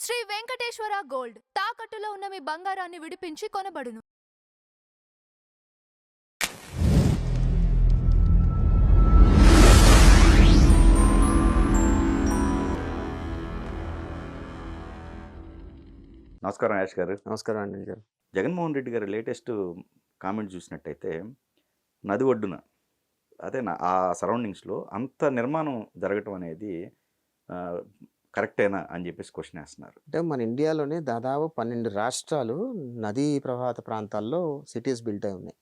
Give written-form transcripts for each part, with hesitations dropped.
Shri Venkateswara gold తాకట్టులో ఉన్న మీ బంగారాన్ని విడిపించి కొనబడును. నమస్కారం యాష్ గారు. నమస్కారం అండి గారు. జగన్మోహన్ రెడ్డి గారి లేటెస్ట్ కామెంట్ చూసినట్టయితే నది ఒడ్డున అదే ఆ సరౌండింగ్స్లో అంత నిర్మాణం జరగటం అనేది కరెక్టేనా అని చెప్పేసి క్వశ్చన్ వేస్తున్నారు. అంటే మన ఇండియాలోనే దాదాపు 12 రాష్ట్రాలు నదీ ప్రవాహ ప్రాంతాల్లో సిటీస్ బిల్ట్ అయి ఉన్నాయి.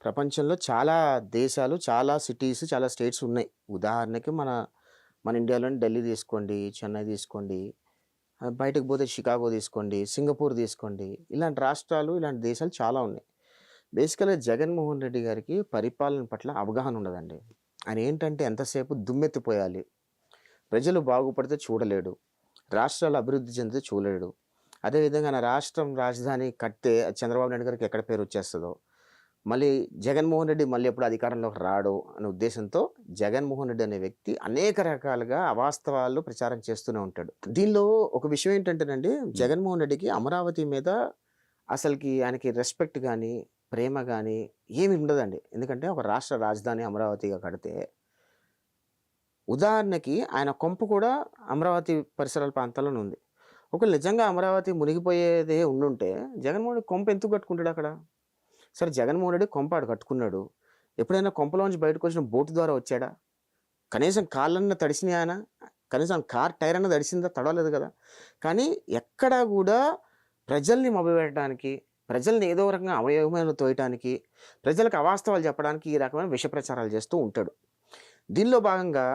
ప్రపంచంలో చాలా దేశాలు, చాలా సిటీస్, చాలా స్టేట్స్ ఉన్నాయి. ఉదాహరణకి మన ఇండియాలోని ఢిల్లీ తీసుకోండి, చెన్నై తీసుకోండి, బయటకు పోతే షికాగో తీసుకోండి, సింగపూర్ తీసుకోండి. ఇలాంటి రాష్ట్రాలు, ఇలాంటి దేశాలు చాలా ఉన్నాయి. బేసికల్గా జగన్మోహన్ రెడ్డి గారికి పరిపాలన పట్ల అవగాహన ఉండదండి. ఆయన ఏంటంటే ఎంతసేపు దుమ్మెత్తిపోయాలి, ప్రజలు బాగుపడితే చూడలేడు, రాష్ట్రాలు అభివృద్ధి చెందితే చూడలేడు. అదేవిధంగా నా రాష్ట్రం రాజధాని కడితే చంద్రబాబు నాయుడు గారికి ఎక్కడ పేరు వచ్చేస్తుందో, మళ్ళీ జగన్మోహన్ రెడ్డి మళ్ళీ ఎప్పుడు అధికారంలోకి రాడు అనే ఉద్దేశంతో జగన్మోహన్ రెడ్డి అనే వ్యక్తి అనేక రకాలుగా అవాస్తవాలు ప్రచారం చేస్తూనే ఉంటాడు. దీనిలో ఒక విషయం ఏంటంటేనండి, జగన్మోహన్ రెడ్డికి అమరావతి మీద అసలుకి ఆయనకి రెస్పెక్ట్ కానీ ప్రేమ కానీ ఏమి ఉండదండి. ఎందుకంటే ఒక రాష్ట్ర రాజధాని అమరావతిగా కడితే, ఉదాహరణకి ఆయన కొంప కూడా అమరావతి పరిసరాల ప్రాంతాల్లోనే ఉంది. ఒకవేళ నిజంగా అమరావతి మునిగిపోయేదే ఉండుంటే జగన్మోహన్ రెడ్డి కొంప ఎందుకు కట్టుకుంటాడు అక్కడ? సరే, జగన్మోహన్ రెడ్డి కొంప ఆడు కట్టుకున్నాడు. ఎప్పుడైనా కొంపలోంచి బయటకు వచ్చిన బోటు ద్వారా వచ్చాడా? కనీసం కాళ్ళన్న తడిసినాయి ఆయన? కనీసం కార్ టైర్ అన్న తడిసిందా? తడవలేదు కదా. కానీ ఎక్కడా కూడా ప్రజల్ని మభ్యపెట్టడానికి, ప్రజల్ని ఏదో రకంగా అవయవమైన తోయటానికి, ప్రజలకు అవాస్తవాలు చెప్పడానికి ఈ రకమైన విష ప్రచారాలు చేస్తూ ఉంటాడు. దీనిలో భాగంగా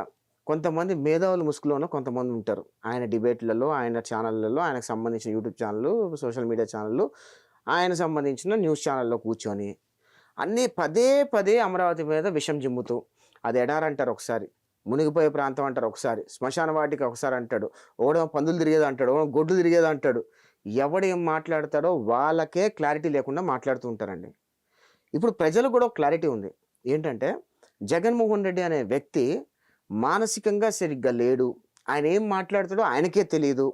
కొంతమంది మేధావుల ముసుగులోనూ కొంతమంది ఉంటారు. ఆయన డిబేట్లలో, ఆయన ఛానళ్ళలో, ఆయనకు సంబంధించిన యూట్యూబ్ ఛానళ్ళు, సోషల్ మీడియా ఛానళ్ళు, ఆయన సంబంధించిన న్యూస్ ఛానల్లో కూర్చొని అన్నీ పదే పదే అమరావతి మీద విషం జిమ్ముతూ, అది ఎడారంటారు ఒకసారి, మునిగిపోయే ప్రాంతం అంటారు ఒకసారి, శ్మశాన వాటికి ఒకసారి అంటాడు, ఓడేమో పందులు తిరిగేది అంటాడు, ఓడేమో గొడ్డు తిరిగేది అంటాడు. ఎవడేం మాట్లాడతాడో వాళ్ళకే క్లారిటీ లేకుండా మాట్లాడుతూ ఉంటారండి. ఇప్పుడు ప్రజలకు కూడా ఒక క్లారిటీ ఉంది. ఏంటంటే జగన్మోహన్ రెడ్డి అనే వ్యక్తి మానసికంగా సరిగ్గా లేడు. ఆయన ఏం మాట్లాడుతాడో ఆయనకే తెలియదు.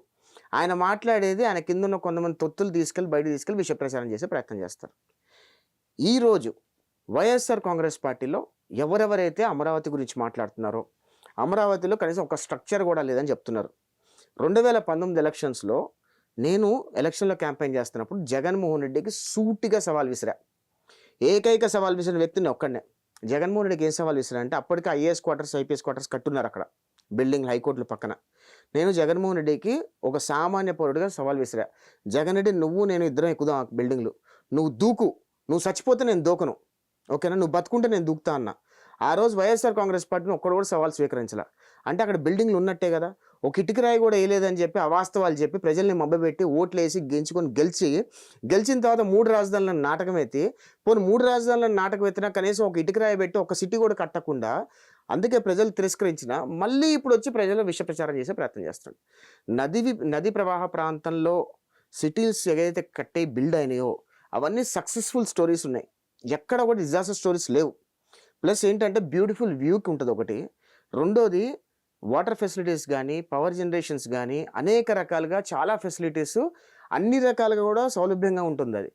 ఆయన మాట్లాడేది ఆయన కింద ఉన్న కొంతమంది తొత్తులు బయట తీసుకెళ్ళి విష ప్రచారం చేసే ప్రయత్నం చేస్తారు. ఈరోజు వైఎస్ఆర్ కాంగ్రెస్ పార్టీలో ఎవరెవరైతే అమరావతి గురించి మాట్లాడుతున్నారో, అమరావతిలో కనీసం ఒక స్ట్రక్చర్ కూడా లేదని చెప్తున్నారు. 2019 ఎలక్షన్స్లో నేను ఎలక్షన్లో క్యాంపెయిన్ చేస్తున్నప్పుడు జగన్మోహన్ రెడ్డికి సూటిగా సవాల్ విసిరా. ఏకైక సవాల్ విసిరిన వ్యక్తిని ఒక్కడనే. జగన్మోహన్ రెడ్డికి ఏం సవాల్ విసిరా అంటే, అప్పటికి ఐఏఎస్ క్వార్టర్స్, ఐపీఎస్ క్వార్టర్స్ కట్టున్నారు అక్కడ బిల్డింగ్, హైకోర్టుల పక్కన. నేను జగన్మోహన్ రెడ్డికి ఒక సామాన్య పౌరుడిగా సవాల్ విసిరా. జగన్ రెడ్డి, నువ్వు నేను ఇద్దరం ఎక్కుదాం ఆ బిల్డింగ్లు, నువ్వు దూకు, నువ్వు చచ్చిపోతే నేను దూకను, ఓకేనా, నువ్వు బతుకుంటే నేను దూకుతా అన్నా. ఆ రోజు వైఎస్ఆర్ కాంగ్రెస్ పార్టీని ఒక్కడు కూడా సవాల్ స్వీకరించాల. అంటే అక్కడ బిల్డింగ్లు ఉన్నట్టే కదా. ఒక ఇటుక రాయి కూడా వేయలేదని చెప్పి అవాస్తవాలు చెప్పి ప్రజల్ని మభ్యపెట్టి ఓట్లేసి గెలిచిన తర్వాత 3 రాజధానులను నాటకం ఎత్తి, పోనీ 3 రాజధానులను నాటకం ఎత్తినా కనీసం ఒక ఇటుక రాయి పెట్టి ఒక సిటీ కూడా కట్టకుండా, అందుకే ప్రజలు తిరస్కరించిన మళ్ళీ ఇప్పుడు వచ్చి ప్రజలు విష ప్రచారం చేసే ప్రయత్నం చేస్తున్నాడు. నది ప్రవాహ ప్రాంతంలో సిటీస్ ఏదైతే కట్టే బిల్డ్ అయినాయో అవన్నీ సక్సెస్ఫుల్ స్టోరీస్ ఉన్నాయి. ఎక్కడ కూడా డిజాస్టర్ స్టోరీస్ లేవు. ప్లస్ ఏంటంటే బ్యూటిఫుల్ వ్యూకి ఉంటుంది ఒకటి. రెండోది వాటర్ ఫెసిలిటీస్ కానీ, పవర్ జనరేషన్స్ కానీ, అనేక రకాలుగా చాలా ఫెసిలిటీస్ అన్ని రకాలుగా కూడా సౌలభ్యంగా ఉంటుంది అది.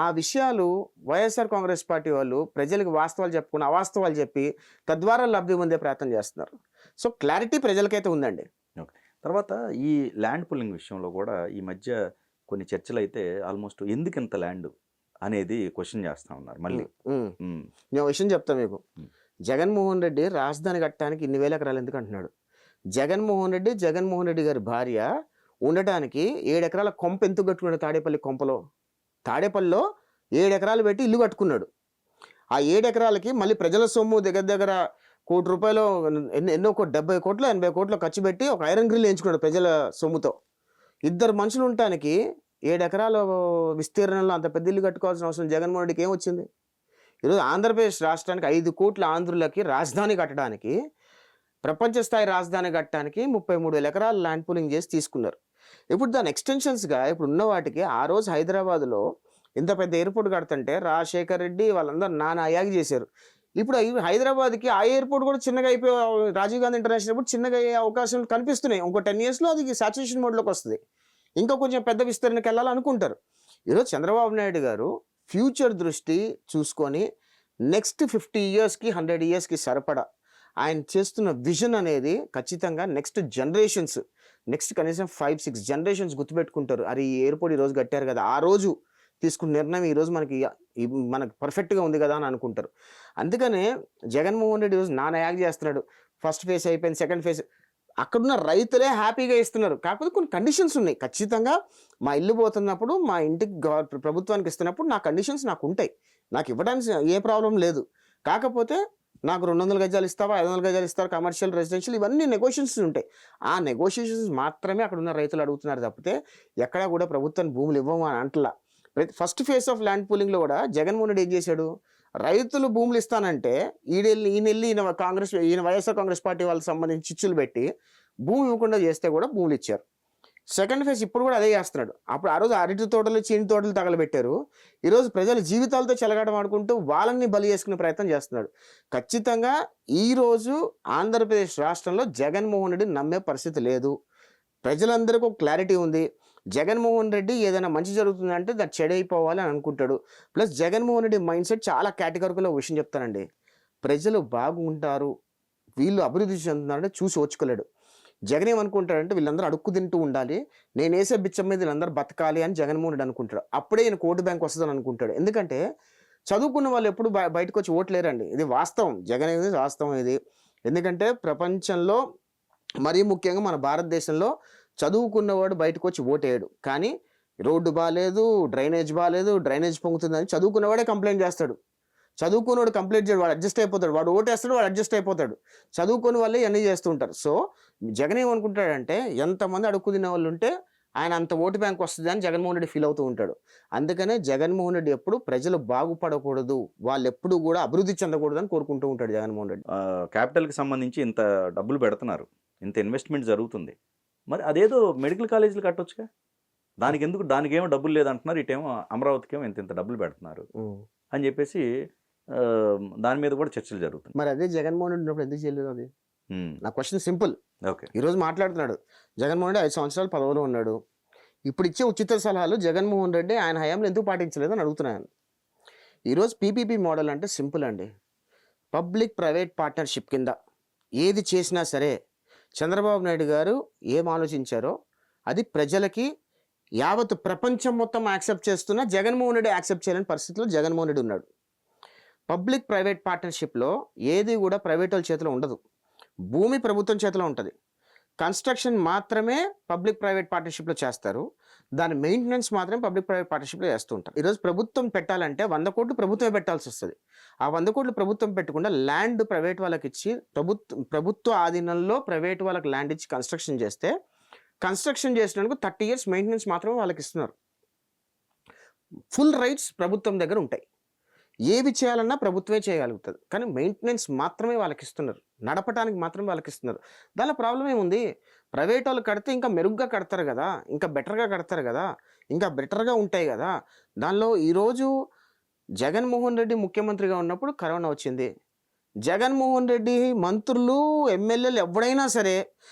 ఆ విషయాలు వైఎస్ఆర్ కాంగ్రెస్ పార్టీ వాళ్ళు ప్రజలకు వాస్తవాలు చెప్పుకుని అవాస్తవాలు చెప్పి తద్వారా లబ్ధి పొందే ప్రయత్నం చేస్తున్నారు. సో క్లారిటీ ప్రజలకైతే ఉందండి. ఓకే. తర్వాత ఈ ల్యాండ్ పుల్లింగ్ విషయంలో కూడా ఈ మధ్య కొన్ని చర్చలు అయితే ఆల్మోస్ట్ ఎందుకు ఇంత ల్యాండ్ అనేది క్వశ్చన్ చేస్తూ ఉన్నారు మళ్ళీ. నేను విషయం చెప్తాను మీకు. జగన్మోహన్ రెడ్డి రాజధాని కట్టడానికి 2,000 ఎకరాలు ఎందుకు అంటున్నాడు? జగన్మోహన్ రెడ్డి గారి భార్య ఉండటానికి 7 ఎకరాల కొంప ఎందుకు కట్టుకున్నాడు? తాడేపల్లిలో 7 ఎకరాలు పెట్టి ఇల్లు కట్టుకున్నాడు. ఆ 7 ఎకరాలకి మళ్ళీ ప్రజల సొమ్ము దగ్గర ₹1 ఎన్నో 70 కోట్లు 80 కోట్లు ఖర్చు పెట్టి ఒక ఐరన్ గ్రిల్ వేయించుకున్నాడు ప్రజల సొమ్ముతో. 2 మనుషులు ఉండటానికి 7 ఎకరాల విస్తీర్ణంలో అంత పెద్ద ఇల్లు కట్టుకోవాల్సిన అవసరం జగన్మోహన్ రెడ్డికి ఏమొచ్చింది? ఈరోజు ఆంధ్రప్రదేశ్ రాష్ట్రానికి 5 కోట్ల ఆంధ్రులకి రాజధాని కట్టడానికి, ప్రపంచ స్థాయి రాజధాని కట్టడానికి 33,000 ఎకరాలు ల్యాండ్ పూలింగ్ చేసి తీసుకున్నారు. ఇప్పుడు దాని ఎక్స్టెన్షన్స్గా ఇప్పుడు ఉన్న వాటికి ఆ రోజు హైదరాబాద్లో ఇంత పెద్ద ఎయిర్పోర్ట్ కడుతుంటే రాజశేఖర్ రెడ్డి వాళ్ళందరూ నానా యాగి చేశారు. ఇప్పుడు హైదరాబాద్కి ఆ ఎయిర్పోర్ట్ కూడా చిన్నగా రాజీవ్ గాంధీ ఇంటర్నేషనల్ ఎయిర్పోర్ట్ చిన్నగా అయ్యే అవకాశాలు కనిపిస్తున్నాయి. ఇంకో 10 yearsలో అది సాచురేషన్ మోడ్లోకి వస్తుంది. ఇంకా కొంచెం పెద్ద విస్తరణకి వెళ్ళాలనుకుంటారు. ఈరోజు చంద్రబాబు నాయుడు గారు ఫ్యూచర్ దృష్టి చూసుకొని నెక్స్ట్ 50 ఇయర్స్కి 100 ఇయర్స్కి సరిపడా ఆయన చేస్తున్న విజన్ అనేది ఖచ్చితంగా నెక్స్ట్ జనరేషన్స్, నెక్స్ట్ కనీసం 5-6 జనరేషన్స్ గుర్తుపెట్టుకుంటారు. అరే ఈ ఎయిర్పోర్ట్ ఈరోజు కట్టారు కదా, ఆ రోజు తీసుకున్న నిర్ణయం ఈరోజు మనకి పర్ఫెక్ట్గా ఉంది కదా అని అనుకుంటారు. అందుకనే జగన్మోహన్ రెడ్డి ఈరోజు నానా యాక్ట్ చేస్తున్నాడు. ఫస్ట్ ఫేజ్ అయిపోయింది, సెకండ్ ఫేజ్ అక్కడున్న రైతులే హ్యాపీగా ఇస్తున్నారు. కాకపోతే కొన్ని కండిషన్స్ ఉన్నాయి. ఖచ్చితంగా మా ఇల్లు పోతున్నప్పుడు మా ఇంటికి ప్రభుత్వానికి ఇస్తున్నప్పుడు నా కండిషన్స్ నాకు ఉంటాయి. నాకు ఇవ్వడానికి ఏ ప్రాబ్లం లేదు. కాకపోతే నాకు 200 గజాలు ఇస్తావా, 500 గజాలు ఇస్తావా, కమర్షియల్, రెసిడెన్షియల్, ఇవన్నీ నెగోషియేషన్స్ ఉంటాయి. ఆ నెగోషియేషన్స్ మాత్రమే అక్కడ ఉన్న రైతులు అడుగుతున్నారు తప్పితే ఎక్కడా కూడా ప్రభుత్వానికి భూములు ఇవ్వము అని అంటలా. ఫస్ట్ ఫేజ్ ఆఫ్ ల్యాండ్ పూలింగ్లో కూడా జగన్మోహన్ రెడ్డి ఏం చేశాడు, రైతులు భూములు ఇస్తానంటే ఈయన వైఎస్ఆర్ కాంగ్రెస్ పార్టీ వాళ్ళకి సంబంధించి చిచ్చులు పెట్టి భూమి ఇవ్వకుండా చేస్తే కూడా భూములు ఇచ్చారు. సెకండ్ ఫేజ్ ఇప్పుడు కూడా అదే చేస్తున్నాడు. అప్పుడు ఆ రోజు అరటి తోటలు, చీని తోటలు తగలబెట్టారు. ఈరోజు ప్రజల జీవితాలతో చెలగాటమాడుకుంటూ వాళ్ళని బలి చేసుకునే ప్రయత్నం చేస్తున్నాడు. ఖచ్చితంగా ఈరోజు ఆంధ్రప్రదేశ్ రాష్ట్రంలో జగన్మోహన్ రెడ్డి నమ్మే పరిస్థితి లేదు. ప్రజలందరికీ ఒక క్లారిటీ ఉంది. జగన్మోహన్ రెడ్డి ఏదైనా మంచి జరుగుతుందంటే దాన్ని చెడైపోవాలి అని అనుకుంటాడు. Plus Jaganmohan Reddy mind set చాలా కేటగిరికల్ విషయం చెప్తానండి. ప్రజలు బాగుంటారు, వీళ్ళు అభివృద్ధి చెందుతున్నారంటే చూసి ఓచుకోలేడు. జగన్ ఏమనుకుంటాడంటే వీళ్ళందరూ అడుక్కు తింటూ ఉండాలి, నేను వేసే బిచ్చం మీద వీళ్ళందరూ బతకాలి అని జగన్మోహన్ రెడ్డి అనుకుంటాడు. అప్పుడే ఈయన ఓటు బ్యాంక్ వస్తుందని అనుకుంటాడు. ఎందుకంటే చదువుకున్న వాళ్ళు ఎప్పుడు బయటకు వచ్చి ఓట్లేరండి. ఇది వాస్తవం, జగన్ అనేది వాస్తవం ఇది. ఎందుకంటే ప్రపంచంలో మరీ ముఖ్యంగా మన భారతదేశంలో చదువుకున్నవాడు బయటకు వచ్చి ఓటేయడు. కానీ రోడ్డు బాగాలేదు, డ్రైనేజ్ పొంగుతుందని చదువుకున్నవాడే కంప్లైంట్ చేస్తాడు. చదువుకున్నవాడు కంప్లైంట్ చేయడు, వాడు అడ్జస్ట్ అయిపోతాడు. వాడు ఓటేస్తాడు, వాడు అడ్జస్ట్ అయిపోతాడు. చదువుకుని వాళ్ళే ఇవన్నీ చేస్తూ ఉంటారు. సో జగన్ ఏమనుకుంటాడంటే ఎంతమంది అడుక్కు తినే వాళ్ళు ఉంటే ఆయన అంత ఓటు బ్యాంక్ వస్తుంది అని జగన్మోహన్ రెడ్డి ఫీల్ అవుతూ ఉంటాడు. అందుకనే జగన్మోహన్ రెడ్డి ఎప్పుడు ప్రజలు బాగుపడకూడదు, వాళ్ళు ఎప్పుడు కూడా అభివృద్ధి చెందకూడదు అని కోరుకుంటూ ఉంటాడు జగన్మోహన్ రెడ్డి. క్యాపిటల్కి సంబంధించి ఇంత డబ్బులు పెడుతున్నారు, ఇంత ఇన్వెస్ట్మెంట్ జరుగుతుంది, మరి అదేదో మెడికల్ కాలేజీలు కట్టొచ్చుగా, దానికేమో డబ్బులు లేదంటున్నారు, ఇటేమో అమరావతికి ఏమో ఇంత డబ్బులు పెడుతున్నారు అని చెప్పేసి దాని మీద కూడా చర్చలు జరుగుతుంది. మరి అదే జగన్మోహన్ రెడ్డి ఉన్నప్పుడు ఎందుకు చేయలేదు? అది నా క్వశ్చన్ సింపుల్. ఓకే, ఈరోజు మాట్లాడుతున్నాడు జగన్మోహన్ రెడ్డి 5 సంవత్సరాలు పదవిలో ఉన్నాడు. ఇప్పుడు ఇచ్చే ఉచిత సలహాలు జగన్మోహన్ రెడ్డి ఆయన హయాంలో ఎందుకు పాటించలేదు అని అడుగుతున్నాను. ఈరోజు పీపీపీ మోడల్ అంటే సింపుల్ అండి. పబ్లిక్ ప్రైవేట్ పార్ట్నర్షిప్ కింద ఏది చేసినా సరే చంద్రబాబు నాయుడు గారు ఏం ఆలోచించారో అది ప్రజలకి యావత్ ప్రపంచం మొత్తం యాక్సెప్ట్ చేస్తున్నా జగన్మోహన్ రెడ్డి యాక్సెప్ట్ చేయలేని పరిస్థితిలో జగన్మోహన్ రెడ్డి ఉన్నాడు. పబ్లిక్ ప్రైవేట్ పార్ట్నర్షిప్లో ఏది కూడా ప్రైవేట్ వాళ్ళ చేతిలో ఉండదు, భూమి ప్రభుత్వం చేతిలో ఉంటుంది. కన్స్ట్రక్షన్ మాత్రమే పబ్లిక్ ప్రైవేట్ పార్ట్నర్షిప్లో చేస్తారు, దాని మెయింటెనెన్స్ మాత్రమే పబ్లిక్ ప్రైవేట్ పార్ట్నర్షిప్లో చేస్తూ ఉంటారు. ఈరోజు ప్రభుత్వం పెట్టాలంటే 100 కోట్లు ప్రభుత్వమే పెట్టాల్సి వస్తుంది. ఆ 100 కోట్లు ప్రభుత్వం పెట్టకుండా ల్యాండ్ ప్రైవేట్ వాళ్ళకి ఇచ్చి ప్రభుత్వ ఆధీనంలో ప్రైవేట్ వాళ్ళకి ల్యాండ్ ఇచ్చి కన్స్ట్రక్షన్ చేస్తే కన్స్ట్రక్షన్ చేసినందుకు 30 ఇయర్స్ మెయింటెనెన్స్ మాత్రమే వాళ్ళకి ఇస్తున్నారు. ఫుల్ రైట్స్ ప్రభుత్వం దగ్గర ఉంటాయి. ఏవి చేయాలన్నా ప్రభుత్వమే చేయగలుగుతుంది, కానీ మెయింటెనెన్స్ మాత్రమే వాళ్ళకి ఇస్తున్నారు, నడపడానికి మాత్రమే వాళ్ళకి ఇస్తున్నారు. దానిలో ప్రాబ్లం ఏముంది? ప్రైవేట్ వాళ్ళు కడితే ఇంకా మెరుగ్గా కడతారు కదా, ఇంకా బెటర్గా కడతారు కదా, ఇంకా బెటర్గా ఉంటాయి కదా. దానిలో ఈరోజు జగన్మోహన్ రెడ్డి ముఖ్యమంత్రిగా ఉన్నప్పుడు కరోనా వచ్చింది. జగన్మోహన్ రెడ్డి మంత్రులు, ఎమ్మెల్యేలు ఎవడైనా సరే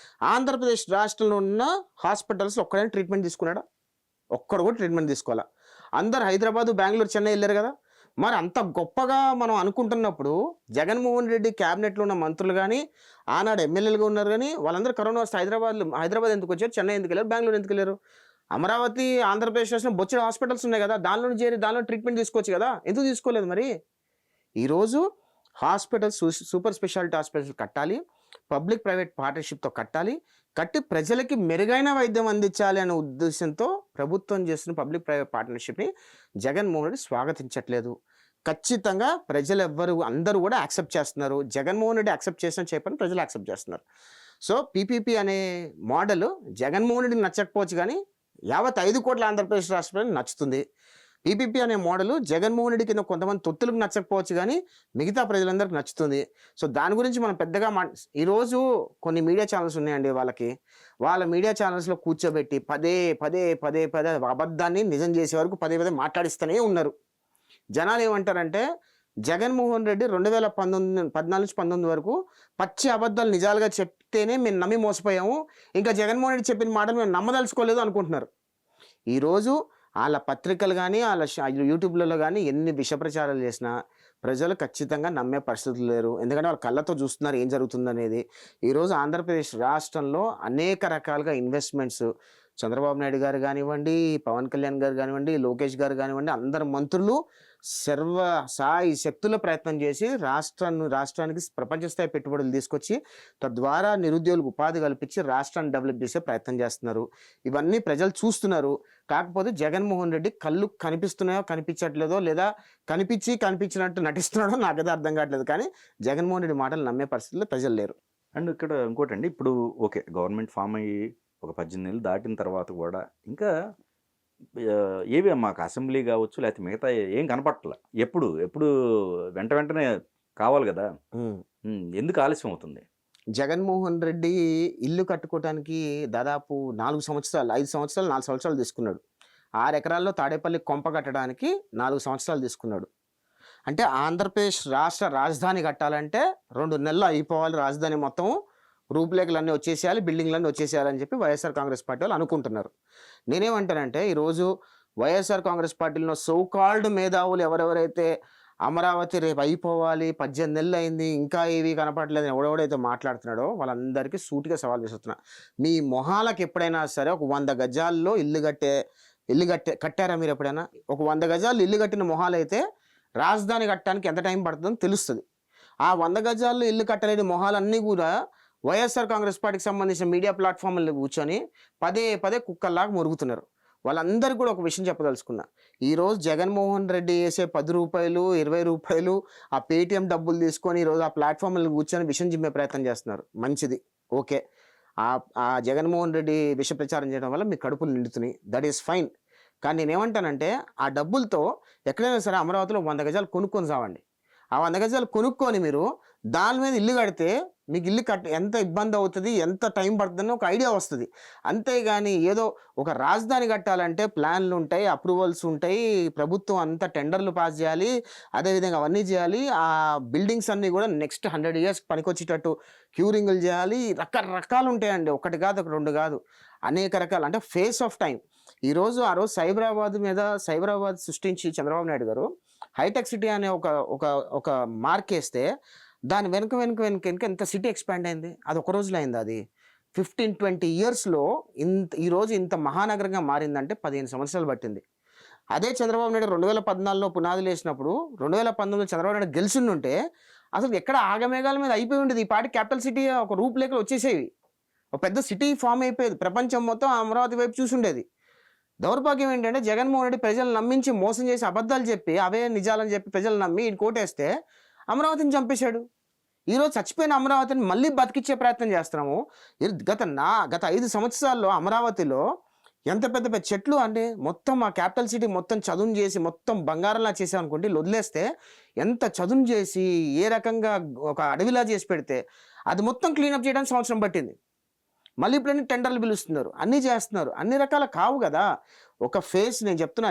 ఆంధ్రప్రదేశ్ రాష్ట్రంలో ఉన్న హాస్పిటల్స్లో ఒక్కడైనా ట్రీట్మెంట్ తీసుకున్నాడా? ఒక్కడు కూడా ట్రీట్మెంట్ తీసుకోవాలా. అందరు హైదరాబాదు, బెంగళూరు, చెన్నై వెళ్ళారు కదా. మరి అంత గొప్పగా మనం అనుకుంటున్నప్పుడు జగన్మోహన్ రెడ్డి క్యాబినెట్లో ఉన్న మంత్రులు కానీ ఆనాడు ఎమ్మెల్యేలుగా ఉన్నారు కానీ వాళ్ళందరూ కరోనా వస్తే హైదరాబాద్ ఎందుకు వచ్చారు, చెన్నై ఎందుకు వెళ్ళారు, బెంగళూరు ఎందుకు వెళ్ళారు? అమరావతి ఆంధ్రప్రదేశ్ రాష్ట్రంలో బొచ్చడి హాస్పిటల్స్ ఉన్నాయి కదా, దానిలో చేరి దానిలో ట్రీట్మెంట్ తీసుకోవచ్చు కదా, ఎందుకు తీసుకోలేదు? మరి ఈరోజు హాస్పిటల్స్, సూపర్ స్పెషాలిటీ హాస్పిటల్స్ కట్టాలి, పబ్లిక్ ప్రైవేట్ పార్ట్నర్షిప్తో కట్టి ప్రజలకి మెరుగైన వైద్యం అందించాలి అనే ఉద్దేశంతో ప్రభుత్వం చేస్తున్న పబ్లిక్ ప్రైవేట్ పార్ట్నర్షిప్ని జగన్మోహన్ రెడ్డి స్వాగతించట్లేదు. ఖచ్చితంగా ప్రజలు అందరూ కూడా యాక్సెప్ట్ చేస్తున్నారు. జగన్మోహన్ రెడ్డి యాక్సెప్ట్ చేసిన చెప్పని ప్రజలు యాక్సెప్ట్ చేస్తున్నారు. సో పీపీపీ అనే మోడల్ జగన్మోహన్ రెడ్డికి నచ్చకపోవచ్చు కానీ యావత్ 5 కోట్ల ఆంధ్రప్రదేశ్ రాష్ట్రానికి నచ్చుతుంది. పీపీపీ అనే మోడల్ జగన్మోహన్ రెడ్డి కింద కొంతమంది తొత్తులకు నచ్చకపోవచ్చు కానీ మిగతా ప్రజలందరికీ నచ్చుతుంది. సో దాని గురించి మనం పెద్దగా ఈరోజు కొన్ని మీడియా ఛానల్స్ ఉన్నాయండి, వాళ్ళ మీడియా ఛానల్స్లో కూర్చోబెట్టి పదే అబద్ధాన్ని నిజం చేసే వరకు పదే మాట్లాడిస్తూనే ఉన్నారు. జనాలు ఏమంటారంటే జగన్మోహన్ రెడ్డి 2014-19 వరకు పచ్చి అబద్ధాలు నిజాలుగా చెప్తేనే మేము నమ్మి మోసపోయాము, ఇంకా జగన్మోహన్ రెడ్డి చెప్పిన మాటలు మేము నమ్మదలుచుకోలేదు అనుకుంటున్నారు. ఈరోజు వాళ్ళ పత్రికలు కానీ వాళ్ళ యూట్యూబ్లలో కానీ ఎన్ని విష ప్రచారాలు చేసినా ప్రజలు ఖచ్చితంగా నమ్మే పరిస్థితులు లేరు. ఎందుకంటే వాళ్ళ కళ్ళతో చూస్తున్నారు ఏం జరుగుతుందనేది. ఈరోజు ఆంధ్రప్రదేశ్ రాష్ట్రంలో అనేక రకాలుగా ఇన్వెస్ట్మెంట్స్ చంద్రబాబు నాయుడు గారు కానివ్వండి, పవన్ కళ్యాణ్ గారు కానివ్వండి, లోకేష్ గారు కానివ్వండి, అందరు మంత్రులు సర్వ సాయి శక్తుల ప్రయత్నం చేసి రాష్ట్రానికి ప్రపంచ స్థాయి పెట్టుబడులు తీసుకొచ్చి తద్వారా నిరుద్యోగులకు ఉపాధి కల్పించి రాష్ట్రాన్ని డెవలప్ చేసే ప్రయత్నం చేస్తున్నారు. ఇవన్నీ ప్రజలు చూస్తున్నారు. కాకపోతే జగన్మోహన్ రెడ్డి కళ్ళు కనిపిస్తున్నాయో కనిపించట్లేదో, లేదా కనిపించినట్టు నటిస్తున్నాడో నాకైతే అర్థం కావట్లేదు. కానీ జగన్మోహన్ రెడ్డి మాటలు నమ్మే పరిస్థితుల్లో ప్రజలు లేరు. అండ్ ఇక్కడ ఇంకోటండి, ఇప్పుడు ఓకే గవర్నమెంట్ ఫామ్ అయ్యి ఒక 18 నెలలు దాటిన తర్వాత కూడా ఇంకా ఏవి మాకు అసెంబ్లీ కావచ్చు లేకపోతే మిగతా ఏం కనపట్ల. ఎప్పుడు వెంటనే కావాలి కదా, ఎందుకు ఆలస్యం అవుతుంది? జగన్మోహన్ రెడ్డి ఇల్లు కట్టుకోవడానికి దాదాపు 4 సంవత్సరాలు 5 సంవత్సరాలు 4 సంవత్సరాలు తీసుకున్నాడు. 6 ఎకరాల్లో తాడేపల్లి కొంప కట్టడానికి 4 సంవత్సరాలు తీసుకున్నాడు. అంటే ఆంధ్రప్రదేశ్ రాష్ట్ర రాజధాని కట్టాలంటే 2 నెలలు అయిపోవాలి, రాజధాని మొత్తం రూపురేఖలన్నీ వచ్చేసేయాలి, బిల్డింగ్లన్నీ వచ్చేసేయాలని చెప్పి వైఎస్ఆర్ కాంగ్రెస్ పార్టీ వాళ్ళు అనుకుంటున్నారు. నేనేమంటానంటే ఈరోజు వైఎస్ఆర్ కాంగ్రెస్ పార్టీలో సోకాల్డ్ మేధావులు ఎవరెవరైతే అమరావతి రేపు అయిపోవాలి 18 నెలలు అయింది ఇంకా ఏవి కనపడలేదు ఎవడెవడైతే మాట్లాడుతున్నాడో వాళ్ళందరికీ సూటిగా సవాల్ విసురుతున్నా. మీ మొహాలకు ఎప్పుడైనా సరే ఒక 100 గజాల్లో ఇల్లు కట్టారా మీరు ఎప్పుడైనా? ఒక 100 గజాల్లో ఇల్లు కట్టిన మొహాలు అయితే రాజధాని కట్టడానికి ఎంత టైం పడుతుందో తెలుస్తుంది. ఆ 100 గజాల్లో ఇల్లు కట్టలేని మొహాలన్నీ కూడా వైఎస్ఆర్ కాంగ్రెస్ పార్టీకి సంబంధించిన మీడియా ప్లాట్ఫామ్లో కూర్చొని పదే కుక్కల్లాగా మురుగుతున్నారు. వాళ్ళందరికీ కూడా ఒక విషయం చెప్పదలుచుకున్నా. ఈరోజు జగన్మోహన్ రెడ్డి వేసే 10 రూపాయలు 20 రూపాయలు ఆ పేటిఎం డబ్బులు తీసుకొని ఈరోజు ఆ ప్లాట్ఫామ్లో కూర్చొని విషయం జిమ్మే ప్రయత్నం చేస్తున్నారు. మంచిది, ఓకే. ఆ జగన్మోహన్ రెడ్డి విష ప్రచారం చేయడం వల్ల మీ కడుపులు నిండుతున్నాయి, దట్ ఈస్ ఫైన్. కానీ నేనేమంటానంటే ఆ డబ్బులతో ఎక్కడైనా సరే అమరావతిలో 100 గజాలు కొనుక్కొని సావండి. ఆ 100 గజాలు కొనుక్కొని మీరు దాని మీద ఇల్లు కడితే మీకు ఇల్లు ఎంత ఇబ్బంది అవుతుంది, ఎంత టైం పడుతుందని ఒక ఐడియా వస్తుంది. అంతేగాని ఏదో ఒక రాజధాని కట్టాలంటే ప్లాన్లు ఉంటాయి, అప్రూవల్స్ ఉంటాయి, ప్రభుత్వం అంతా టెండర్లు పాస్ చేయాలి, అదేవిధంగా అవన్నీ చేయాలి. ఆ బిల్డింగ్స్ అన్నీ కూడా నెక్స్ట్ 100 ఇయర్స్ పనికొచ్చేటట్టు క్యూరింగ్లు చేయాలి. రకరకాలు ఉంటాయండి, ఒకటి కాదు 2 కాదు, అనేక రకాలు. అంటే ఫేస్ ఆఫ్ టైం. ఆ రోజు సైబరాబాద్ సృష్టించి చంద్రబాబు నాయుడు గారు హైటెక్ సిటీ అనే ఒక మార్క్ వేస్తే దాని వెనుక ఎంత సిటీ ఎక్స్పాండ్ అయింది. అది ఒక రోజులో అయింది. అది 15-20 ఇయర్స్లో ఈరోజు ఇంత మహానగరంగా మారిందంటే 15 సంవత్సరాలు పట్టింది. అదే చంద్రబాబు నాయుడు 2014లో పునాదులు వేసినప్పుడు 2019లో చంద్రబాబు నాయుడు గెలిచిండుంటే అసలు ఎక్కడ ఆగమేఘాల మీద అయిపోయి ఉండేది. ఈ పాటి క్యాపిటల్ సిటీ ఒక రూపురేఖలు వచ్చేసేవి, ఒక పెద్ద సిటీ ఫామ్ అయిపోయేది, ప్రపంచం మొత్తం అమరావతి వైపు చూసుండేది. దౌర్భాగ్యం ఏంటంటే జగన్మోహన్ రెడ్డి ప్రజలు నమ్మించి మోసం చేసి అబద్ధాలు చెప్పి అవే నిజాలని చెప్పి ప్రజలు నమ్మి కోటేస్తే అమరావతిని చంపేశాడు. ఈరోజు చచ్చిపోయిన అమరావతిని మళ్ళీ బతికిచ్చే ప్రయత్నం చేస్తున్నాము. గత 5 సంవత్సరాల్లో అమరావతిలో ఎంత పెద్ద చెట్లు అంటే మొత్తం ఆ క్యాపిటల్ సిటీ మొత్తం చదును చేసి మొత్తం బంగారంలా చేసామనుకోండి, వదిలేస్తే ఎంత చదును చేసి ఏ రకంగా ఒక అడవిలా చేసి పెడితే అది మొత్తం క్లీనప్ చేయడానికి సంవత్సరం పట్టింది. మళ్ళీ ఇప్పుడన్నీ టెండర్లు పిలుస్తున్నారు, అన్నీ చేస్తున్నారు, అన్ని రకాల కావు కదా. ఒక ఫేస్ నేను చెప్తున్నా,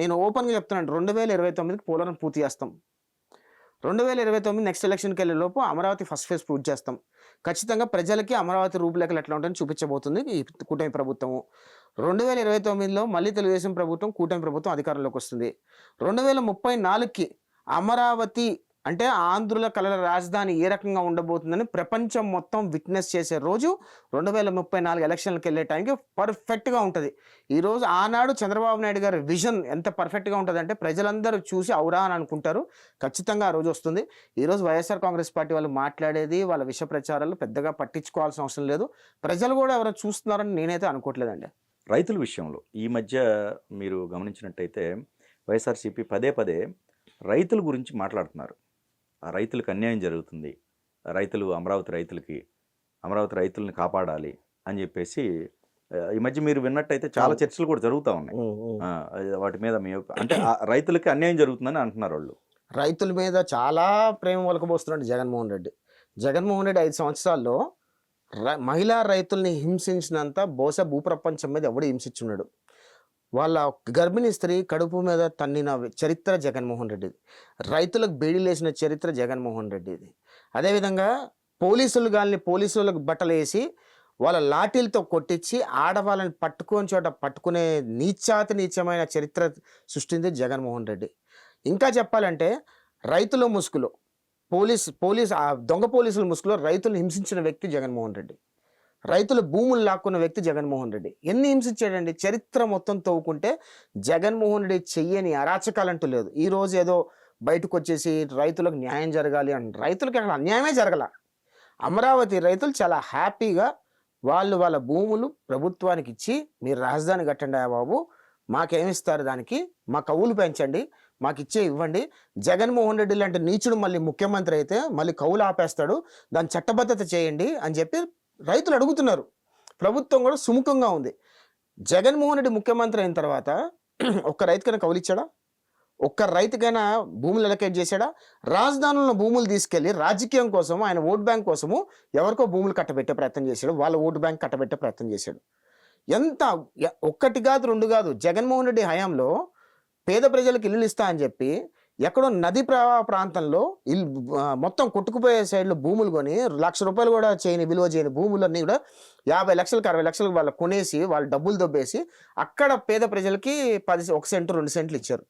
నేను ఓపెన్గా చెప్తున్నాను, 2029కి పోలవరం పూర్తి చేస్తాం. 2029 నెక్స్ట్ ఎలక్షన్కి వెళ్ళే లోపు అమరావతి ఫస్ట్ ఫేజ్ పూర్తి చేస్తాం. ఖచ్చితంగా ప్రజలకి అమరావతి రూపురేఖలు ఎట్లా ఉంటాయని చూపించబోతుంది ఈ కూటమి ప్రభుత్వము. 2029లో మళ్ళీ తెలుగుదేశం ప్రభుత్వం, కూటమి ప్రభుత్వం అధికారంలోకి వస్తుంది. 2034కి అమరావతి అంటే ఆంధ్రుల కళల రాజధాని ఏ రకంగా ఉండబోతుందని ప్రపంచం మొత్తం విట్నెస్ చేసే రోజు 2034 ఎలక్షన్లకు వెళ్ళే టైంకి పర్ఫెక్ట్గా ఉంటుంది. ఈరోజు ఆనాడు చంద్రబాబు నాయుడు గారి విజన్ ఎంత పర్ఫెక్ట్గా ఉంటుందంటే ప్రజలందరూ చూసి ఔరా అని అనుకుంటారు. ఖచ్చితంగా ఆ రోజు వస్తుంది. ఈరోజు వైఎస్ఆర్ కాంగ్రెస్ పార్టీ వాళ్ళు మాట్లాడేది, వాళ్ళ విష ప్రచారాలు పెద్దగా పట్టించుకోవాల్సిన అవసరం లేదు. ప్రజలు కూడా ఎవరైనా చూస్తున్నారని నేనైతే అనుకోవట్లేదండి. రైతుల విషయంలో ఈ మధ్య మీరు గమనించినట్టయితే వైఎస్ఆర్సీపీ పదే రైతుల గురించి మాట్లాడుతున్నారు. ఆ రైతులకు అన్యాయం జరుగుతుంది, అమరావతి రైతుల్ని కాపాడాలి అని చెప్పేసి ఈ మధ్య మీరు విన్నట్టయితే చాలా చర్చలు కూడా జరుగుతూ ఉన్నాయి. వాటి మీద అంటే రైతులకి అన్యాయం జరుగుతుందని అంటున్నారు వాళ్ళు. రైతుల మీద చాలా ప్రేమ ఒలకబోస్తున్నాడు జగన్మోహన్ రెడ్డి. 5 సంవత్సరాల్లో మహిళా రైతుల్ని హింసించినంత బహుశా భూప్రపంచం మీద ఎవడు హింసించున్నాడు. వాళ్ళ గర్భిణీ స్త్రీ కడుపు మీద తన్నిన చరిత్ర జగన్మోహన్ రెడ్డిది. రైతులకు బేడీలేసిన చరిత్ర జగన్మోహన్ రెడ్డిది. అదేవిధంగా పోలీసులకు బట్టలు వేసి వాళ్ళ లాఠీలతో కొట్టించి ఆడవాళ్ళని పట్టుకొని చోట పట్టుకునే నీచమైన చరిత్ర సృష్టింది జగన్మోహన్ రెడ్డి. ఇంకా చెప్పాలంటే రైతుల ముసుగులో పోలీస్ ఆ దొంగ పోలీసుల ముసుగులో రైతులను హింసించిన వ్యక్తి జగన్మోహన్ రెడ్డి. రైతుల భూములు లాక్కున్న వ్యక్తి జగన్మోహన్ రెడ్డి. ఎన్ని హింసించాడండి? చరిత్ర మొత్తం తవ్వుకుంటే జగన్మోహన్ రెడ్డి చెయ్యని అరాచకాలంటూ లేదు. ఈ రోజు ఏదో బయటకు వచ్చేసి రైతులకు న్యాయం జరగాలి అని, రైతులకి అక్కడ అన్యాయమే జరగల. అమరావతి రైతులు చాలా హ్యాపీగా వాళ్ళ భూములు ప్రభుత్వానికి ఇచ్చి, మీరు రాజధాని కట్టండి బాబు, మాకేమిస్తారు దానికి, మా కవులు పెంచండి, మాకు ఇవ్వండి. జగన్మోహన్ రెడ్డి లాంటి నీచుడు మళ్ళీ ముఖ్యమంత్రి అయితే మళ్ళీ కవులు ఆపేస్తాడు, దాని చట్టబద్ధత చేయండి అని చెప్పి రైతులు అడుగుతున్నారు. ప్రభుత్వం కూడా సుముఖంగా ఉంది. జగన్మోహన్ రెడ్డి ముఖ్యమంత్రి అయిన తర్వాత ఒక్క రైతుకైనా కవులు ఇచ్చాడా? ఒక్క రైతుకైనా భూములు ఎలకేట్ చేశాడా? రాజధానులను భూములు తీసుకెళ్లి రాజకీయం కోసం, ఆయన ఓట్ బ్యాంక్ కోసము ఎవరికో భూములు కట్టబెట్టే ప్రయత్నం చేశాడు, వాళ్ళ ఓటు బ్యాంక్ కట్టబెట్టే ప్రయత్నం చేశాడు. ఎంత ఒక్కటి కాదు రెండు కాదు, జగన్మోహన్ రెడ్డి హయాంలో పేద ప్రజలకు ఇల్లులు ఇస్తా అని చెప్పి ఎక్కడో నది ప్రవాహ ప్రాంతంలో మొత్తం కొట్టుకుపోయే సైడ్లో భూములు కొని ₹1,00,000 కూడా విలువ చేయని భూములన్నీ కూడా 50 లక్షలకు 60 లక్షలకు వాళ్ళు కొనేసి వాళ్ళు డబ్బులు దొబ్బేసి అక్కడ పేద ప్రజలకి 1 సెంటు 2 సెంట్లు ఇచ్చారు.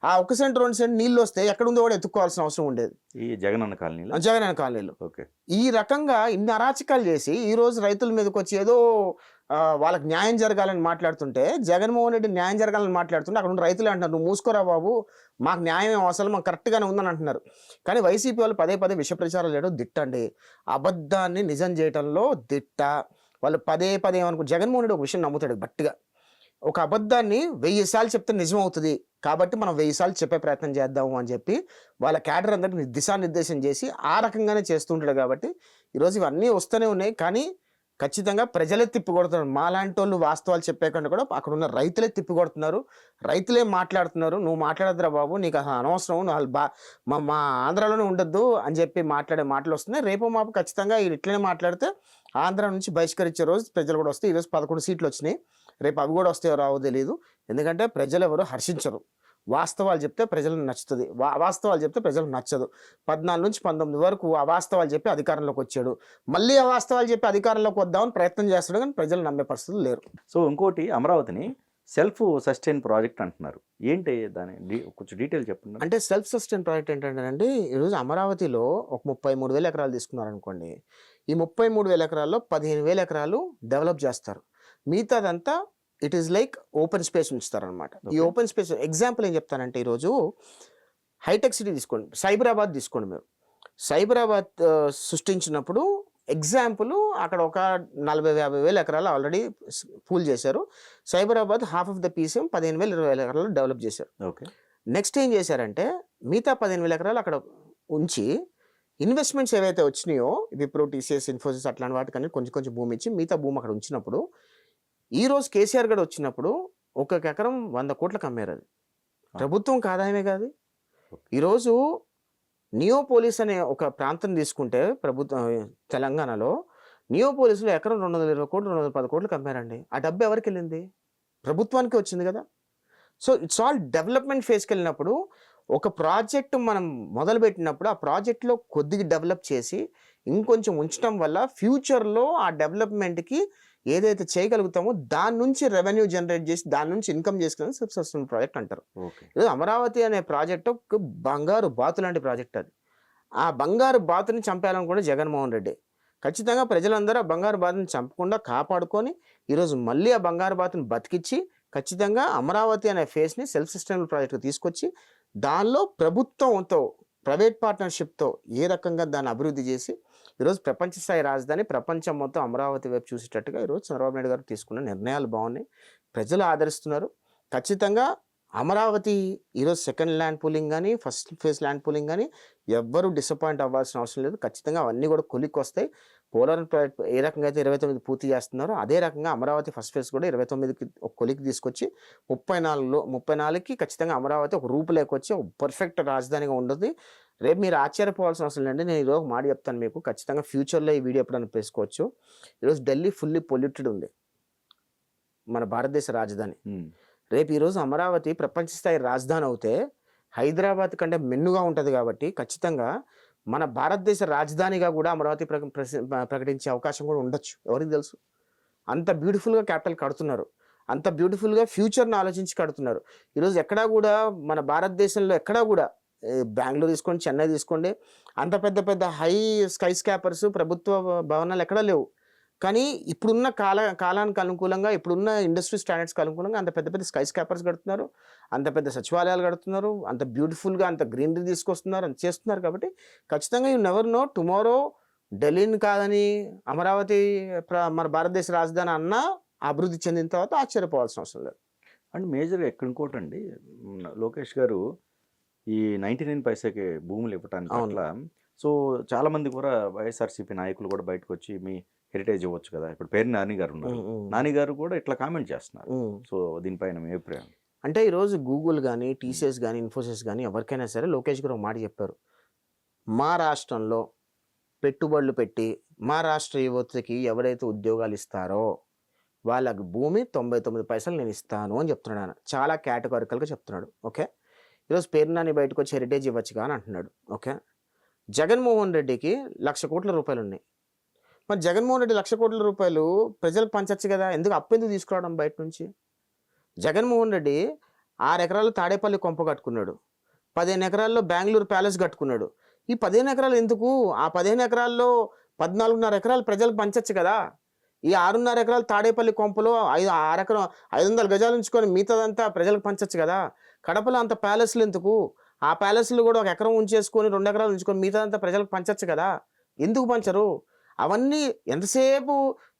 ఆ 1 సెంటు 2 సెంటు నీళ్ళు వస్తే ఎక్కడుందో కూడా ఎత్తుక్కోవాల్సిన అవసరం ఉండేది. ఈ జగనన్న కాలనీలో ఓకే. ఈ రకంగా ఇన్ని అరాచకాలు చేసి ఈ రోజు రైతుల మీదకి వచ్చి ఏదో వాళ్ళకి న్యాయం జరగాలని మాట్లాడుతుంటే, జగన్మోహన్ రెడ్డి న్యాయం జరగాలని మాట్లాడుతుంటే అక్కడ ఉన్న రైతులు అంటున్నారు, నువ్వు మూసుకోరా బాబు, మాకు న్యాయం అవసరం, మాకు కరెక్ట్గానే ఉందని అంటున్నారు. కానీ వైసీపీ వాళ్ళు పదే విష ప్రచారాలు చేయడం దిట్టండి. అబద్ధాన్ని నిజం చేయడంలో దిట్ట. వాళ్ళు పదే ఏమనుకో, జగన్మోహన్ రెడ్డి ఒక విషయం నమ్ముతాడు గట్టిగా, ఒక అబద్ధాన్ని 1000 సార్లు చెప్తే నిజం అవుతుంది కాబట్టి మనం 1000 సార్లు చెప్పే ప్రయత్నం చేద్దాము అని చెప్పి వాళ్ళ క్యాడర్ అందరికీ దిశానిర్దేశం చేసి ఆ రకంగానే చేస్తుంటాడు. కాబట్టి ఈరోజు ఇవన్నీ వస్తూనే ఉన్నాయి. కానీ ఖచ్చితంగా ప్రజలే తిప్పికొడుతున్నారు. మాలాంటి వాళ్ళు వాస్తవాలు చెప్పే కంటే కూడా అక్కడ ఉన్న రైతులే తిప్పికొడుతున్నారు. రైతులే మాట్లాడుతున్నారు, నువ్వు మాట్లాడద్దురా బాబు, నీకు అసలు అనవసరం, నువ్వు మా ఆంధ్రాలోనే ఉండొద్దు అని చెప్పి మాట్లాడే మాటలు వస్తున్నాయి. రేపు మాపు ఖచ్చితంగా ఇట్లనే మాట్లాడితే ఆంధ్ర నుంచి బహిష్కరించే రోజు ప్రజలు కూడా వస్తాయి. ఈరోజు 11 సీట్లు వచ్చినాయి, రేపు అవి కూడా వస్తాయో రావో తెలియదు. ఎందుకంటే ప్రజలు ఎవరు హర్షించరు. వాస్తవాలు చెప్తే ప్రజలకు నచ్చుతుంది, అవాస్తవాలు చెప్తే ప్రజలకు నచ్చదు. 14 నుంచి 19 వరకు అవాస్తవాలు చెప్పి అధికారంలోకి వచ్చాడు, మళ్ళీ అవాస్తవాలు చెప్పి అధికారంలోకి వద్దామని ప్రయత్నం చేస్తాడు, కానీ ప్రజలు నమ్మే పరిస్థితులు లేరు. సో ఇంకోటి, అమరావతిని సెల్ఫ్ సస్టైన్ ప్రాజెక్ట్ అంటున్నారు, ఏంటి దాని కొంచెం డీటెయిల్ చెప్పండి. అంటే సెల్ఫ్ సస్టైన్ ప్రాజెక్ట్ ఏంటంటే, ఈరోజు అమరావతిలో ఒక 33,000 ఎకరాలు తీసుకున్నారనుకోండి, ఈ 33,000 ఎకరాల్లో 15,000 ఎకరాలు డెవలప్ చేస్తారు, మిగతాదంతా it is like open space ఉంచుతారనమాట. ఈ ఓపెన్ స్పేస్ ఎగ్జాంపుల్ ఏం చెప్తానంటే, ఈరోజు హైటెక్ సిటీ తీసుకోండి, సైబరాబాద్ తీసుకోండి. మీరు సైబరాబాద్ సృష్టించినప్పుడు ఎగ్జాంపుల్ అక్కడ ఒక 40,000-50,000 ఎకరాలు ఆల్రెడీ పూల్ చేశారు. Cyberabad half of the piece 15,000-20,000 ఎకరాలు డెవలప్ చేశారు. ఓకే. నెక్స్ట్ ఏం చేశారంటే, మిగతా 15,000 ఎకరాలు అక్కడ ఉంచి ఇన్వెస్ట్మెంట్స్ ఏవైతే వచ్చినాయో, విప్రో, టీసీఎస్, ఇన్ఫోసిస్ అట్లాంటి వాటికన్నీ కొంచెం భూమి ఇచ్చి మిగతా భూమి అక్కడ ఉంచినప్పుడు, ఈరోజు కేసీఆర్ గడ వచ్చినప్పుడు 1 ఎకరం 100 కోట్లకు అమ్మారు. అది ప్రభుత్వం ఆదాయమే కాదు. ఈరోజు నియోపోలిస్ అనే ఒక ప్రాంతం తీసుకుంటే ప్రభుత్వం తెలంగాణలో నియోపోలిస్లో ఎకరం 220 కోట్లు 210 కోట్లకు అమ్మారండి. ఆ డబ్బు ఎవరికి వెళ్ళింది? ప్రభుత్వానికి వచ్చింది కదా. సో ఇట్స్ ఆల్ డెవలప్మెంట్ ఫేజ్కి వెళ్ళినప్పుడు, ఒక ప్రాజెక్ట్ మనం మొదలుపెట్టినప్పుడు ఆ ప్రాజెక్ట్లో కొద్దిగా డెవలప్ చేసి ఇంకొంచెం ఉంచడం వల్ల ఫ్యూచర్లో ఆ డెవలప్మెంట్కి ఏదైతే చేయగలుగుతామో దాని నుంచి రెవెన్యూ జనరేట్ చేసి దాని నుంచి ఇన్కమ్ చేసుకుని సెల్ఫ్ సస్టైన్ ప్రాజెక్ట్ అంటారు. ఈరోజు అమరావతి అనే ప్రాజెక్ట్ ఒక బంగారు బాతు లాంటి ప్రాజెక్ట్. అది ఆ బంగారు బాతుని చంపేయాలనుకుంటే జగన్మోహన్ రెడ్డి. ఖచ్చితంగా ప్రజలందరూ ఆ బంగారు బాతుని చంపకుండా కాపాడుకొని ఈరోజు మళ్ళీ ఆ బంగారు బాతుని బతికిచ్చి ఖచ్చితంగా అమరావతి అనే ఫేస్ని సెల్ఫ్ సస్టైనబుల్ ప్రాజెక్ట్కి తీసుకొచ్చి దానిలో ప్రభుత్వంతో ప్రైవేట్ పార్ట్నర్షిప్తో ఏ రకంగా దాన్ని అభివృద్ధి చేసి ఈరోజు ప్రపంచ స్థాయి రాజధాని ప్రపంచం మొత్తం అమరావతి వైపు చూసేటట్టుగా ఈరోజు చంద్రబాబు నాయుడు గారు తీసుకున్న నిర్ణయాలు బాగున్నాయి, ప్రజలు ఆదరిస్తున్నారు. ఖచ్చితంగా అమరావతి ఈరోజు సెకండ్ ల్యాండ్ పూలింగ్ కానీ ఫస్ట్ ఫేజ్ ల్యాండ్ పూలింగ్ కానీ ఎవ్వరూ డిసప్పాయింట్ అవ్వాల్సిన అవసరం లేదు. ఖచ్చితంగా అవన్నీ కూడా కొలిక్కి వస్తాయి. పోలవరం ప్రాజెక్ట్ ఏ రకంగా అయితే 29 పూర్తి చేస్తున్నారో అదే రకంగా అమరావతి ఫస్ట్ ఫేజ్ కూడా 29కి ఒక కొలిక్కి తీసుకొచ్చి 34కి ఖచ్చితంగా అమరావతి ఒక రూపులేకొచ్చి ఒక పర్ఫెక్ట్ రాజధానిగా ఉంటుంది. రేపు మీరు ఆశ్చర్యపోవాల్సిన అవసరం లేదండి. నేను ఈరోజు మాట చెప్తాను మీకు, ఖచ్చితంగా ఫ్యూచర్లో ఈ వీడియో ఎప్పుడైనా పేసుకోవచ్చు. ఈరోజు ఢిల్లీ ఫుల్లీ పొల్యూటెడ్ ఉంది, మన భారతదేశ రాజధాని. రేపు ఈరోజు అమరావతి ప్రపంచ స్థాయి రాజధాని అవుతే హైదరాబాద్ కంటే మెన్నుగా ఉంటుంది. కాబట్టి ఖచ్చితంగా మన భారతదేశ రాజధానిగా కూడా అమరావతి ప్రకటించే అవకాశం కూడా ఉండొచ్చు, ఎవరికి తెలుసు. అంత బ్యూటిఫుల్గా క్యాపిటల్ కడుతున్నారు, అంత బ్యూటిఫుల్గా ఫ్యూచర్ని ఆలోచించి కడుతున్నారు. ఈరోజు ఎక్కడా కూడా మన భారతదేశంలో ఎక్కడా కూడా బెంగళూరు తీసుకోండి, చెన్నై తీసుకోండి, అంత పెద్ద పెద్ద హై స్కై స్కాపర్స్ ప్రభుత్వ భవనాలు ఎక్కడా లేవు. కానీ ఇప్పుడున్న కాలానికి అనుకూలంగా, ఇప్పుడున్న ఇండస్ట్రీ స్టాండర్డ్స్కి అనుకూలంగా అంత పెద్ద పెద్ద స్కై స్కాపర్స్ కడుతున్నారు, అంత పెద్ద సచివాలయాలు కడుతున్నారు, అంత బ్యూటిఫుల్గా అంత గ్రీనరీ తీసుకొస్తున్నారు, అంత చేస్తున్నారు. కాబట్టి ఖచ్చితంగా యూ నెవర్ నో, టుమారో ఢిల్లీని కాదని అమరావతి మన భారతదేశ రాజధాని అన్నా అభివృద్ధి చెందిన తర్వాత ఆశ్చర్యపోవాల్సిన అవసరం లేదు. అండ్ మేజర్గా ఎక్కడ ఇంకోటండి, లోకేష్ గారు ఈ 99 పైసకి భూములు ఇవ్వటానికి అట్లా, సో చాలామంది కూడా వైఎస్ఆర్సీపీ నాయకులు కూడా బయటకు వచ్చి మీ హెరిటేజ్ ఇవ్వచ్చు కదా, ఇప్పుడు పేరు నాని గారు ఉన్నారు, నాని గారు కూడా ఇట్లా కామెంట్ చేస్తున్నారు. సో దీనిపైన మీ అభిప్రాయం? అంటే ఈరోజు గూగుల్ కానీ, టీసీఎస్ కానీ, ఇన్ఫోసిస్ కానీ ఎవరికైనా సరే లోకేష్ గారు ఒక మాట చెప్పారు, మా రాష్ట్రంలో పెట్టుబడులు పెట్టి మా రాష్ట్ర యువతకి ఎవరైతే ఉద్యోగాలు ఇస్తారో వాళ్ళకి భూమి 99 పైసలు నేను ఇస్తాను అని చెప్తున్నాడు. ఆయన చాలా కేటగారికల్గా చెప్తున్నాడు. ఓకే, ఈరోజు పేరు నాని బయటకు వచ్చి హెరిటేజ్ ఇవ్వచ్చుగా అని అంటున్నాడు. ఓకే, జగన్మోహన్ రెడ్డికి 1,00,000 కోట్ల రూపాయలు ఉన్నాయి. మరి జగన్మోహన్ రెడ్డి 1,00,000 కోట్ల రూపాయలు ప్రజలకు పంచచ్చు కదా, ఎందుకు అప్పు ఎందుకు తీసుకురావడం బయట నుంచి? జగన్మోహన్ రెడ్డి 6 ఎకరాలు తాడేపల్లి కొంప కట్టుకున్నాడు, 15 ఎకరాల్లో బెంగళూరు ప్యాలెస్ కట్టుకున్నాడు. ఈ 15 ఎకరాలు ఎందుకు? ఆ 15 ఎకరాల్లో 14.5 ఎకరాలు ప్రజలకు పంచచ్చు కదా. ఈ 6.5 ఎకరాలు తాడేపల్లి కొంపలో 6 ఎకరం 500 గజాలు ఉంచుకొని మిగతాదంతా ప్రజలకు పంచచ్చు కదా. కడపలో అంత ప్యాలెస్లు ఎందుకు? ఆ ప్యాలెస్లు కూడా 1 ఎకరం ఉంచేసుకొని 2 ఎకరాలు ఉంచుకొని మిగతాదంతా ప్రజలకు పంచచ్చు కదా. ఎందుకు పంచరు? అవన్నీ ఎంతసేపు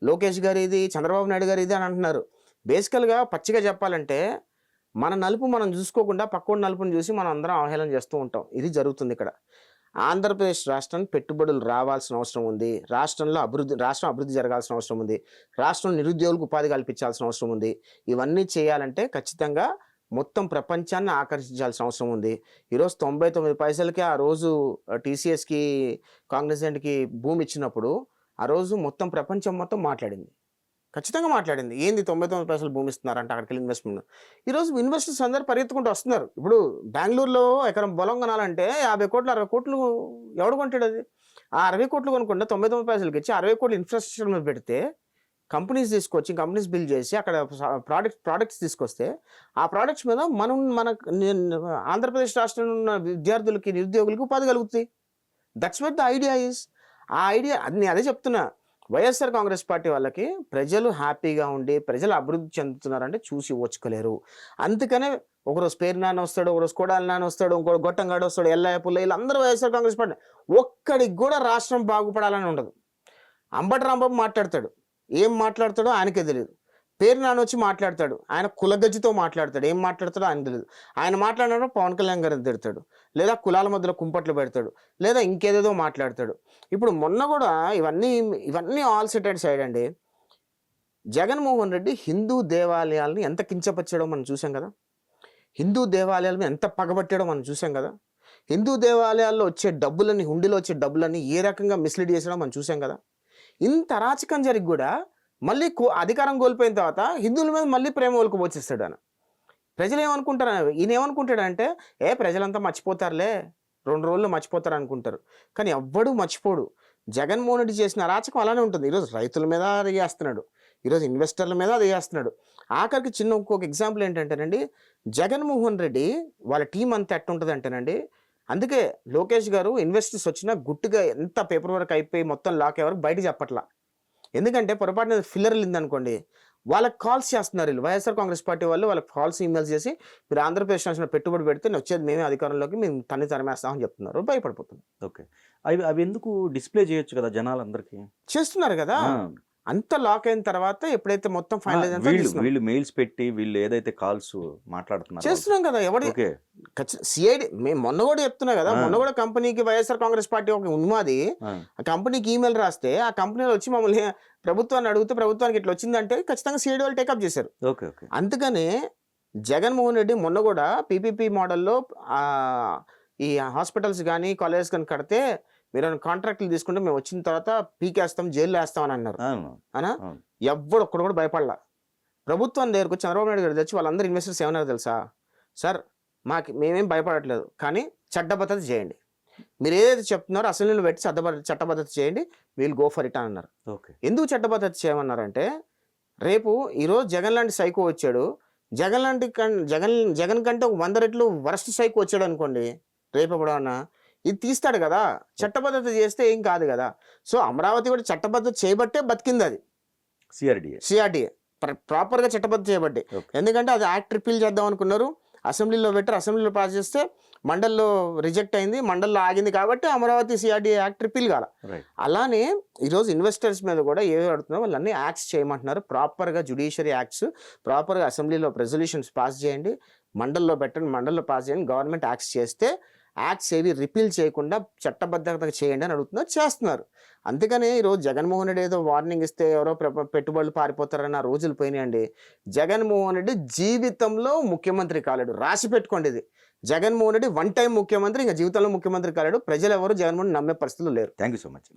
లోకేష్ గారు ఇది, చంద్రబాబు నాయుడు గారు ఇది అని అంటున్నారు. బేసికల్గా పచ్చిగా చెప్పాలంటే మన నలుపు మనం చూసుకోకుండా పక్కోడి నలుపుని చూసి మనం అందరం అవహేళన చేస్తూ ఉంటాం. ఇది జరుగుతుంది ఇక్కడ. ఆంధ్రప్రదేశ్ రాష్ట్రానికి పెట్టుబడులు రావాల్సిన అవసరం ఉంది, రాష్ట్రం అభివృద్ధి జరగాల్సిన అవసరం ఉంది, రాష్ట్రం నిరుద్యోగులకు ఉపాధి కల్పించాల్సిన అవసరం ఉంది. ఇవన్నీ చేయాలంటే ఖచ్చితంగా మొత్తం ప్రపంచాన్ని ఆకర్షించాల్సిన అవసరం ఉంది. ఈరోజు 99 పైసలకి ఆ రోజు టీసీఎస్కి కాంగ్రెస్కి భూమి ఇచ్చినప్పుడు ఆ రోజు మొత్తం ప్రపంచం మొత్తం మాట్లాడింది, ఖచ్చితంగా మాట్లాడింది. ఏంది 99 పైసలు భూమి ఇస్తున్నారంటే అక్కడికి వెళ్ళి ఇన్వెస్ట్మెంట్. ఈరోజు ఇన్వెస్టర్స్ అందరూ పరిగెత్తుకుంటూ వస్తున్నారు. ఇప్పుడు బెంగళూరులో ఎకరం పొలం కొనాలంటే 50 కోట్లు 60 కోట్లు ఎవడు కొంటాడు? అది ఆ 60 కోట్లు కొనుక్కుంటే 99 పైసలకి ఇచ్చి 60 కోట్లు ఇన్ఫ్రాస్ట్రక్చర్ మీద పెడితే కంపెనీస్ తీసుకొచ్చి కంపెనీస్ బిల్డ్ చేసి అక్కడ ప్రోడక్ట్స్ తీసుకొస్తే ఆ ప్రోడక్ట్స్ మీద మన ఆంధ్రప్రదేశ్ రాష్ట్రంలో ఉన్న విద్యార్థులకి నిరుద్యోగులకి ఉపాధి కలుగుతుంది. That's what the idea is. ఆ ఐడియా నేను అదే చెప్తున్నా, వైఎస్ఆర్ కాంగ్రెస్ పార్టీ వాళ్ళకి ప్రజలు హ్యాపీగా ఉండి ప్రజలు అభివృద్ధి చెందుతున్నారంటే చూసి ఓచుకోలేరు. అందుకనే ఒకరోజు పేరు నాన్న వస్తాడు, ఒకరోజు కొడాలి నాన్న వస్తాడు, ఇంకోటి గొట్టంగాడు వస్తాడు, ఎల్లయ్య పుల్ల, వీళ్ళందరూ వైఎస్ఆర్ కాంగ్రెస్ పార్టీ. ఒక్కడికి కూడా రాష్ట్రం బాగుపడాలని ఉండదు. అంబటి రాంబాబు మాట్లాడతాడు, ఏం మాట్లాడతాడో ఆయనకే తెలియదు. పేరు నాన్న వచ్చి మాట్లాడతాడు, ఆయన కులగజ్జితో మాట్లాడతాడు, ఏం మాట్లాడతాడో ఆయన తెలియదు. ఆయన మాట్లాడినప్పుడు పవన్ కళ్యాణ్ గారిని తిడతాడు, లేదా కులాల మధ్యలో కుంపట్లు పెడతాడు, లేదా ఇంకేదేదో మాట్లాడతాడు. ఇప్పుడు మొన్న కూడా ఇవన్నీ ఆల్ సెటెడ్ సైడ్ అండి. జగన్మోహన్ రెడ్డి హిందూ దేవాలయాలని ఎంత కించపరిచాడో మనం చూసాం కదా, హిందూ దేవాలయాలను ఎంత పగబట్టాడో మనం చూసాం కదా, హిందూ దేవాలయాల్లో వచ్చే డబ్బులని, హుండీలో వచ్చే డబ్బులని ఏ రకంగా మిస్లీడ్ చేసాడో మనం చూసాం కదా. ఇంత అరాచకం జరిగి కూడా మళ్ళీ అధికారం కోల్పోయిన తర్వాత హిందువుల మీద మళ్ళీ ప్రేమ ఒలుకు వచ్చేస్తాడు ఆయన. ప్రజలు ఏమనుకుంటారు, ఈయన ఏమనుకుంటాడంటే ప్రజలంతా మర్చిపోతారులే, 2 రోజుల్లో మర్చిపోతారు అనుకుంటారు. కానీ ఎవ్వడూ మర్చిపోడు. జగన్మోహన్ రెడ్డి చేసిన అరాచకం అలానే ఉంటుంది. ఈరోజు రైతుల మీద అది చేస్తున్నాడు, ఈరోజు ఇన్వెస్టర్ల మీద అది చేస్తున్నాడు. ఆఖరికి ఇంకొక ఎగ్జాంపుల్ ఏంటంటేనండి, జగన్మోహన్ రెడ్డి వాళ్ళ టీం అంతా ఎట్టుంటుంది అంటేనండి, అందుకే లోకేష్ గారు ఇన్వెస్టర్స్ వచ్చినా గుట్టుగా ఎంత పేపర్ వర్క్ అయిపోయి మొత్తం లాక్ అయ్యే వరకు బయట చెప్పట్లా. ఎందుకంటే పొరపాటున ఫిల్లర్లు ఉందనుకోండి, వాళ్ళకి కాల్స్ చేస్తున్నారు వీళ్ళు, వైఎస్ఆర్ కాంగ్రెస్ పార్టీ వాళ్ళు వాళ్ళకి కాల్స్ ఈమెయిల్స్ చేసి మీరు ఆంధ్రప్రదేశ్ రాష్ట్రంలో పెట్టుబడి పెడితే వచ్చేది మేమే అధికారంలోకి, మేము తరిమేస్తామని చెప్తున్నారు, భయపడిపోతుంది. ఓకే, అవి ఎందుకు డిస్ప్లే చేయొచ్చు కదా, జనాలందరికీ చేస్తున్నారు కదా. అంత లాక్ అయిన తర్వాత ఎప్పుడైతే మొత్తం ఫైనలైజ్ వీళ్ళు మెయిల్స్ పెట్టి వీళ్ళు ఏదైతే కాల్స్ మాట్లాడుతున్నారు చేస్తున్నాం కదా. ఎవరి సిఐడి మేము మొన్న కూడా చెప్తున్నా కదా, మొన్న కూడా కంపెనీకి వైఎస్ఆర్ కాంగ్రెస్ పార్టీ ఒక ఉన్మాది ఆ కంపెనీకి ఈమెయిల్ రాస్తే ఆ కంపెనీలో వచ్చి మమ్మల్ని ప్రభుత్వాన్ని అడిగితే ప్రభుత్వానికి ఇట్లా వచ్చిందంటే ఖచ్చితంగా సిఐడి వాళ్ళు టేకప్ చేశారు. అందుకనే జగన్మోహన్ రెడ్డి మొన్న కూడా పీపీపీ మోడల్లో ఈ హాస్పిటల్స్ కానీ కాలేజెస్ కానీ కడితే మీరు కాంట్రాక్ట్లు తీసుకుంటే మేము వచ్చిన తర్వాత పీకేస్తాం, జైల్లో వేస్తామని అన్నారు. అనా ఎవ్వడు ఒక్కడు కూడా భయపడలా. ప్రభుత్వం దగ్గరకు వచ్చి చంద్రబాబు నాయుడు గారు తెచ్చి వాళ్ళందరూ ఇన్వెస్టర్స్ ఏమన్నారు తెలుసా, సార్ మేమేం భయపడట్లేదు కానీ చట్టబద్ధత చేయండి, మీరు ఏదైతే చెప్తున్నారో అసెంబ్లీలో పెట్టి చట్టబద్ధత చేయండి, వీల్ గో ఫర్ ఇట్ అన్నారు. ఓకే. ఎందుకు చట్టబద్ధత చేయమన్నారంటే రేపు ఈరోజు జగన్ లాంటి సైకో వచ్చాడు, జగన్ కంటే ఒక 100 రెట్లు వరస్ట్ సైకో వచ్చాడు అనుకోండి, రేపు ఎప్పుడన్నా ఇది తీస్తాడు కదా. చట్టబద్ధత చేస్తే ఏం కాదు కదా. సో అమరావతి కూడా చట్టబద్ధత చేయబట్టే బతికింది అది. సిఆర్డీఏ ప్రాపర్గా చట్టబద్ధత చేయబట్టి. Okay. ఎందుకంటే అది యాక్ట్ రిపీల్ చేద్దాం అనుకున్నారు, అసెంబ్లీలో పెట్టారు, అసెంబ్లీలో పాస్ చేస్తే మండల్లో రిజెక్ట్ అయింది, మండల్లో ఆగింది, కాబట్టి అమరావతి సిఆర్డీఏ యాక్ట్ రిపీల్ కాల. అలానే ఈరోజు ఇన్వెస్టర్స్ మీద కూడా ఏవి అడుగుతున్నారో వాళ్ళన్నీ యాక్ట్స్ చేయమంటున్నారు. ప్రాపర్గా జ్యుడిషియరీ యాక్ట్స్, ప్రాపర్గా అసెంబ్లీలో రెజల్యూషన్స్ పాస్ చేయండి, మండల్లో పెట్టండి, మండల్లో పాస్ చేయండి. గవర్నమెంట్ యాక్ట్స్ చేస్తే యాక్ట్స్ ఏవి రిపీల్ చేయకుండా చట్టబద్ధత చేయండి అని అడుగుతున్నారు, చేస్తున్నారు. అందుకనే ఈరోజు జగన్మోహన్ రెడ్డి ఏదో వార్నింగ్ ఇస్తే ఎవరో పెట్టుబడులు పారిపోతారన్న రోజులు పోయినాయండి. జగన్మోహన్ రెడ్డి జీవితంలో ముఖ్యమంత్రి కాలేడు, రాసి పెట్టుకోండి ఇది. జగన్మోహన్ రెడ్డి 1 టైం ముఖ్యమంత్రి, ఇంకా జీవితంలో ముఖ్యమంత్రి కాలేడు. ప్రజలు ఎవరు జగన్మోహన్ నమ్మే పరిస్థితులు లేరు. Thank you so much.